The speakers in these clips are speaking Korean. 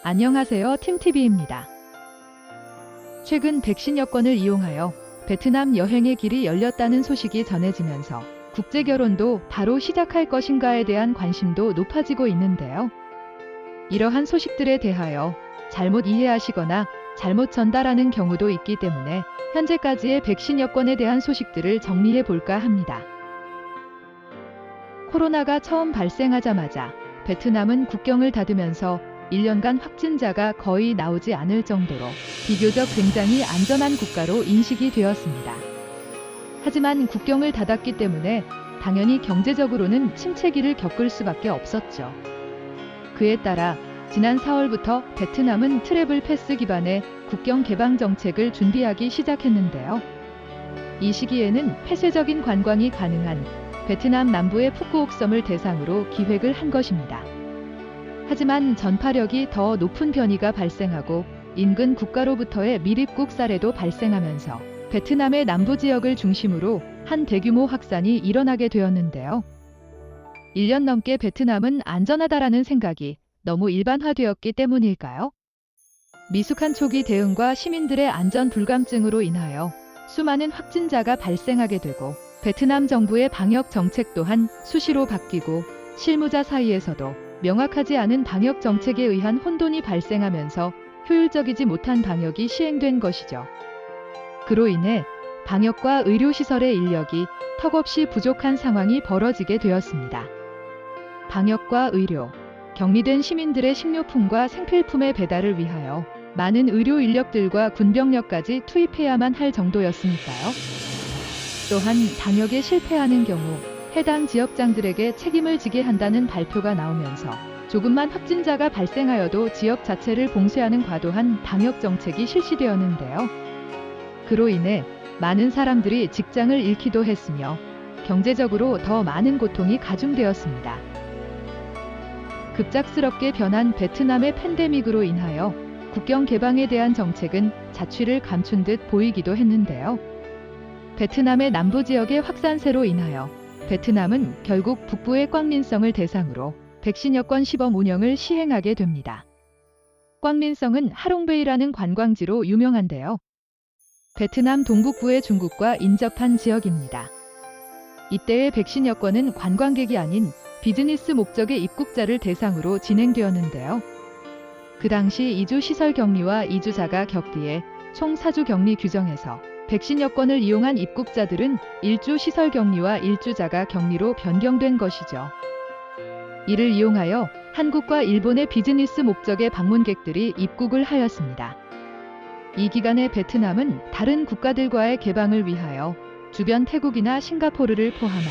안녕하세요. 팀TV입니다. 최근 백신 여권을 이용하여 베트남 여행의 길이 열렸다는 소식이 전해지면서 국제결혼도 바로 시작할 것인가에 대한 관심도 높아지고 있는데요. 이러한 소식들에 대하여 잘못 이해하시거나 잘못 전달하는 경우도 있기 때문에 현재까지의 백신 여권에 대한 소식들을 정리해 볼까 합니다. 코로나가 처음 발생하자마자 베트남은 국경을 닫으면서 1년간 확진자가 거의 나오지 않을 정도로 비교적 굉장히 안전한 국가로 인식이 되었습니다. 하지만 국경을 닫았기 때문에 당연히 경제적으로는 침체기를 겪을 수밖에 없었죠. 그에 따라 지난 4월부터 베트남은 트래블 패스 기반의 국경 개방 정책을 준비하기 시작했는데요. 이 시기에는 폐쇄적인 관광이 가능한 베트남 남부의 푸꾸옥섬을 대상으로 기획을 한 것입니다. 하지만 전파력이 더 높은 변이가 발생하고 인근 국가로부터의 밀입국 사례도 발생하면서 베트남의 남부 지역을 중심으로 한 대규모 확산이 일어나게 되었는데요. 1년 넘게 베트남은 안전하다라는 생각이 너무 일반화되었기 때문일까요? 미숙한 초기 대응과 시민들의 안전 불감증으로 인하여 수많은 확진자가 발생하게 되고 베트남 정부의 방역 정책 또한 수시로 바뀌고 실무자 사이에서도 명확하지 않은 방역 정책에 의한 혼돈이 발생하면서 효율적이지 못한 방역이 시행된 것이죠. 그로 인해 방역과 의료시설의 인력이 턱없이 부족한 상황이 벌어지게 되었습니다. 방역과 의료, 격리된 시민들의 식료품과 생필품의 배달을 위하여 많은 의료 인력들과 군병력까지 투입해야만 할 정도였으니까요. 또한 방역에 실패하는 경우 해당 지역장들에게 책임을 지게 한다는 발표가 나오면서 조금만 확진자가 발생하여도 지역 자체를 봉쇄하는 과도한 방역 정책이 실시되었는데요. 그로 인해 많은 사람들이 직장을 잃기도 했으며 경제적으로 더 많은 고통이 가중되었습니다. 급작스럽게 변한 베트남의 팬데믹으로 인하여 국경 개방에 대한 정책은 자취를 감춘 듯 보이기도 했는데요. 베트남의 남부 지역의 확산세로 인하여 베트남은 결국 북부의 꽝린성을 대상으로 백신 여권 시범 운영을 시행하게 됩니다. 꽝린성은 하롱베이라는 관광지로 유명한데요. 베트남 동북부의 중국과 인접한 지역입니다. 이때의 백신 여권은 관광객이 아닌 비즈니스 목적의 입국자를 대상으로 진행되었는데요. 그 당시 2주 시설 격리와 2주자가 격리에 총 4주 격리 규정에서 백신 여권을 이용한 입국자들은 1주 시설 격리와 1주자가 격리로 변경된 것이죠. 이를 이용하여 한국과 일본의 비즈니스 목적의 방문객들이 입국을 하였습니다. 이 기간에 베트남은 다른 국가들과의 개방을 위하여 주변 태국이나 싱가포르를 포함한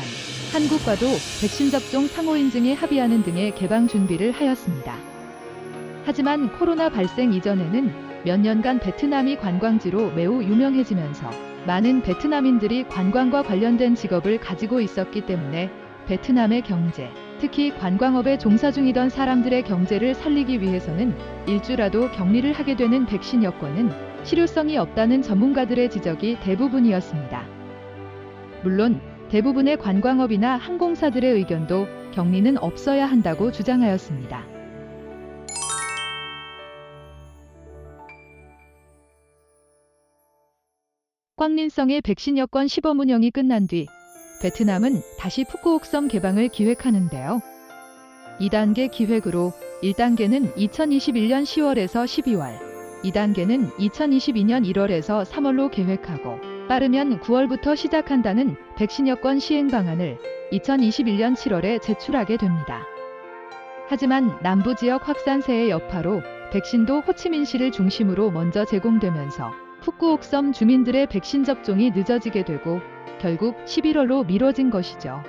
한국과도 백신 접종 상호 인증에 합의하는 등의 개방 준비를 하였습니다. 하지만 코로나 발생 이전에는 몇 년간 베트남이 관광지로 매우 유명해지면서 많은 베트남인들이 관광과 관련된 직업을 가지고 있었기 때문에 베트남의 경제, 특히 관광업에 종사 중이던 사람들의 경제를 살리기 위해서는 일주라도 격리를 하게 되는 백신 여권은 실효성이 없다는 전문가들의 지적이 대부분이었습니다. 물론 대부분의 관광업이나 항공사들의 의견도 격리는 없어야 한다고 주장하였습니다. 꽝린성의 백신 여권 시범 운영이 끝난 뒤 베트남은 다시 푸꾸옥섬 개방을 기획하는데요. 2단계 기획으로 1단계는 2021년 10월에서 12월, 2단계는 2022년 1월에서 3월로 계획하고 빠르면 9월부터 시작한다는 백신 여권 시행 방안을 2021년 7월에 제출하게 됩니다. 하지만 남부 지역 확산세의 여파로 백신도 호치민시를 중심으로 먼저 제공되면서 푸꾸옥섬 주민들의 백신 접종이 늦어지게 되고 결국 11월로 미뤄진 것이죠.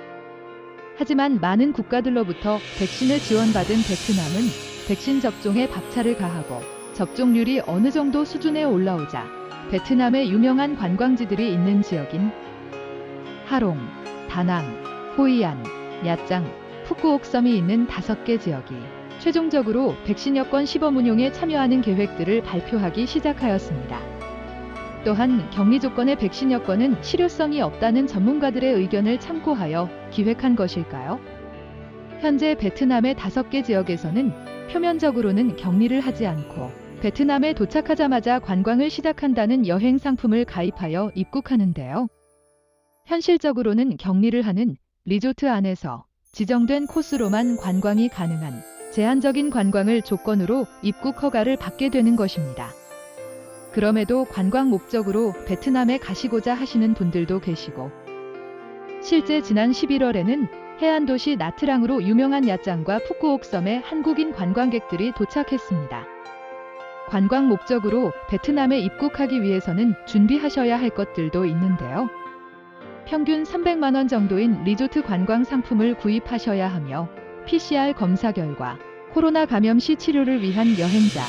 하지만 많은 국가들로부터 백신을 지원받은 베트남은 백신 접종에 박차를 가하고 접종률이 어느 정도 수준에 올라오자 베트남의 유명한 관광지들이 있는 지역인 하롱, 다낭, 호이안, 야짱, 푸꾸옥섬이 있는 5개 지역이 최종적으로 백신 여권 시범 운용에 참여하는 계획들을 발표하기 시작하였습니다. 또한 격리 조건의 백신 여권은 실효성이 없다는 전문가들의 의견을 참고하여 기획한 것일까요? 현재 베트남의 5개 지역에서는 표면적으로는 격리를 하지 않고 베트남에 도착하자마자 관광을 시작한다는 여행 상품을 가입하여 입국하는데요. 현실적으로는 격리를 하는 리조트 안에서 지정된 코스로만 관광이 가능한 제한적인 관광을 조건으로 입국 허가를 받게 되는 것입니다. 그럼에도 관광 목적으로 베트남에 가시고자 하시는 분들도 계시고, 실제 지난 11월에는 해안도시 나트랑으로 유명한 야짱과 푸꾸옥섬에 한국인 관광객들이 도착했습니다. 관광 목적으로 베트남에 입국하기 위해서는 준비하셔야 할 것들도 있는데요. 평균 300만 원 정도인 리조트 관광 상품을 구입하셔야 하며 PCR 검사 결과 코로나 감염 시 치료를 위한 여행자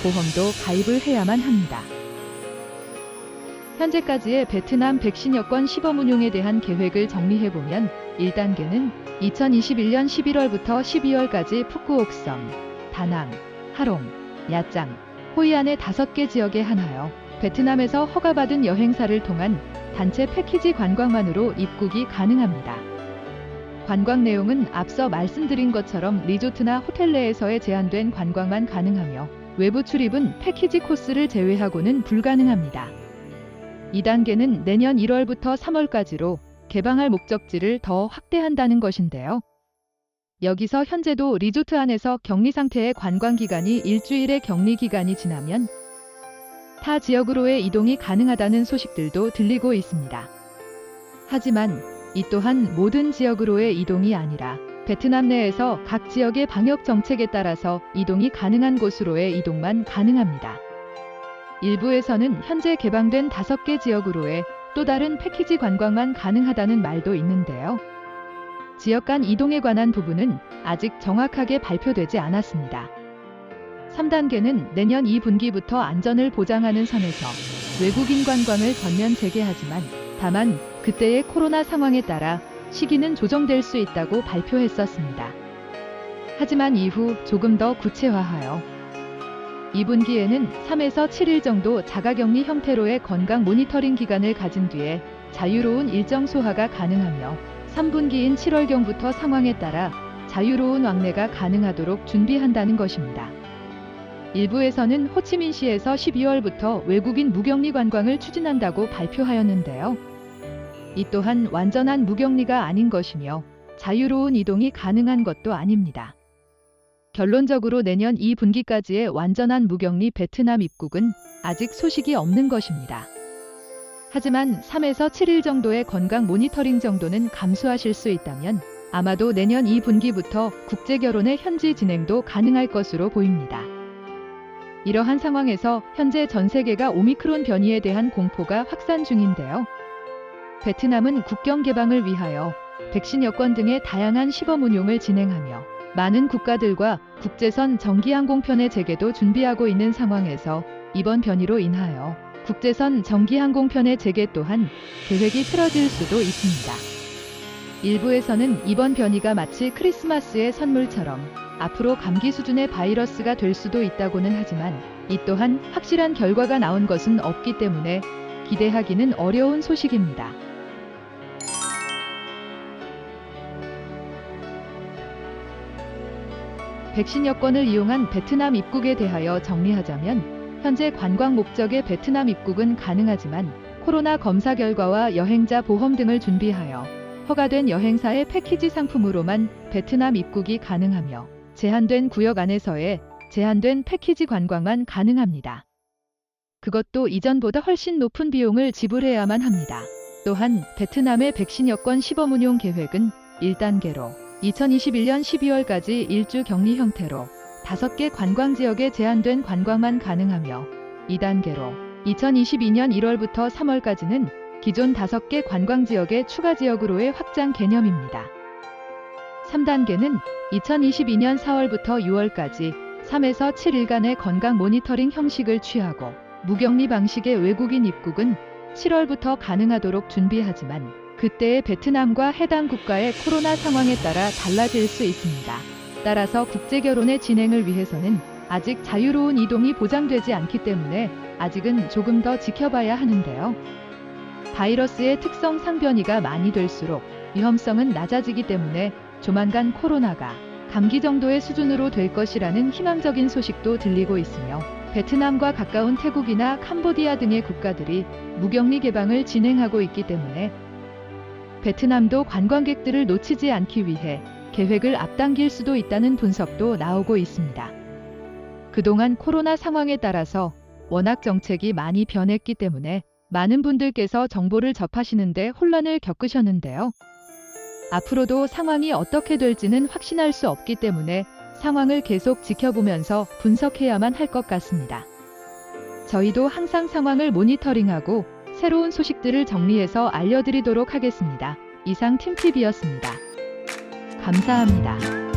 보험도 가입을 해야만 합니다. 현재까지의 베트남 백신 여권 시범 운용에 대한 계획을 정리해보면 1단계는 2021년 11월부터 12월까지 푸꾸옥섬, 다낭, 하롱, 야짱, 호이안의 5개 지역에 한하여 베트남에서 허가받은 여행사를 통한 단체 패키지 관광만으로 입국이 가능합니다. 관광 내용은 앞서 말씀드린 것처럼 리조트나 호텔 내에서의 제한된 관광만 가능하며 외부 출입은 패키지 코스를 제외하고는 불가능합니다. 2단계는 내년 1월부터 3월까지로 개방할 목적지를 더 확대한다는 것인데요. 여기서 현재도 리조트 안에서 격리 상태의 관광 기간이 일주일의 격리 기간이 지나면 타 지역으로의 이동이 가능하다는 소식들도 들리고 있습니다. 하지만 이 또한 모든 지역으로의 이동이 아니라 베트남 내에서 각 지역의 방역 정책에 따라서 이동이 가능한 곳으로의 이동만 가능합니다. 일부에서는 현재 개방된 5개 지역으로의 또 다른 패키지 관광만 가능하다는 말도 있는데요. 지역 간 이동에 관한 부분은 아직 정확하게 발표되지 않았습니다. 3단계는 내년 2분기부터 안전을 보장하는 선에서 외국인 관광을 전면 재개하지만 다만 그때의 코로나 상황에 따라 시기는 조정될 수 있다고 발표했었습니다. 하지만 이후 조금 더 구체화하여 2분기에는 3에서 7일 정도 자가격리 형태로의 건강 모니터링 기간을 가진 뒤에 자유로운 일정 소화가 가능하며 3분기인 7월경부터 상황에 따라 자유로운 왕래가 가능하도록 준비한다는 것입니다. 일부에서는 호치민시에서 12월부터 외국인 무격리 관광을 추진한다고 발표하였는데요. 이 또한 완전한 무격리가 아닌 것이며 자유로운 이동이 가능한 것도 아닙니다. 결론적으로 내년 2분기까지의 완전한 무격리 베트남 입국은 아직 소식이 없는 것입니다. 하지만 3에서 7일 정도의 건강 모니터링 정도는 감수하실 수 있다면 아마도 내년 2분기부터 국제결혼의 현지 진행도 가능할 것으로 보입니다. 이러한 상황에서 현재 전 세계가 오미크론 변이에 대한 공포가 확산 중인데요. 베트남은 국경 개방을 위하여 백신 여권 등의 다양한 시범 운용을 진행하며 많은 국가들과 국제선 정기항공편의 재개도 준비하고 있는 상황에서 이번 변이로 인하여 국제선 정기항공편의 재개 또한 계획이 틀어질 수도 있습니다. 일부에서는 이번 변이가 마치 크리스마스의 선물처럼 앞으로 감기 수준의 바이러스가 될 수도 있다고는 하지만 이 또한 확실한 결과가 나온 것은 없기 때문에 기대하기는 어려운 소식입니다. 백신 여권을 이용한 베트남 입국에 대하여 정리하자면 현재 관광 목적의 베트남 입국은 가능하지만 코로나 검사 결과와 여행자 보험 등을 준비하여 허가된 여행사의 패키지 상품으로만 베트남 입국이 가능하며 제한된 구역 안에서의 제한된 패키지 관광만 가능합니다. 그것도 이전보다 훨씬 높은 비용을 지불해야만 합니다. 또한 베트남의 백신 여권 시범 운용 계획은 1단계로 2021년 12월까지 일주 격리 형태로 5개 관광 지역에 제한된 관광만 가능하며 2단계로 2022년 1월부터 3월까지는 기존 5개 관광 지역의 추가 지역으로의 확장 개념입니다. 3단계는 2022년 4월부터 6월까지 3에서 7일간의 건강 모니터링 형식을 취하고 무격리 방식의 외국인 입국은 7월부터 가능하도록 준비하지만 그때의 베트남과 해당 국가의 코로나 상황에 따라 달라질 수 있습니다. 따라서 국제결혼의 진행을 위해서는 아직 자유로운 이동이 보장되지 않기 때문에 아직은 조금 더 지켜봐야 하는데요. 바이러스의 특성 상변이가 많이 될수록 위험성은 낮아지기 때문에 조만간 코로나가 감기 정도의 수준으로 될 것이라는 희망적인 소식도 들리고 있으며 베트남과 가까운 태국이나 캄보디아 등의 국가들이 무격리 개방을 진행하고 있기 때문에 베트남도 관광객들을 놓치지 않기 위해 계획을 앞당길 수도 있다는 분석도 나오고 있습니다. 그동안 코로나 상황에 따라서 워낙 정책이 많이 변했기 때문에 많은 분들께서 정보를 접하시는데 혼란을 겪으셨는데요. 앞으로도 상황이 어떻게 될지는 확신할 수 없기 때문에 상황을 계속 지켜보면서 분석해야만 할 것 같습니다. 저희도 항상 상황을 모니터링하고 새로운 소식들을 정리해서 알려드리도록 하겠습니다. 이상 팀TV였습니다. 감사합니다.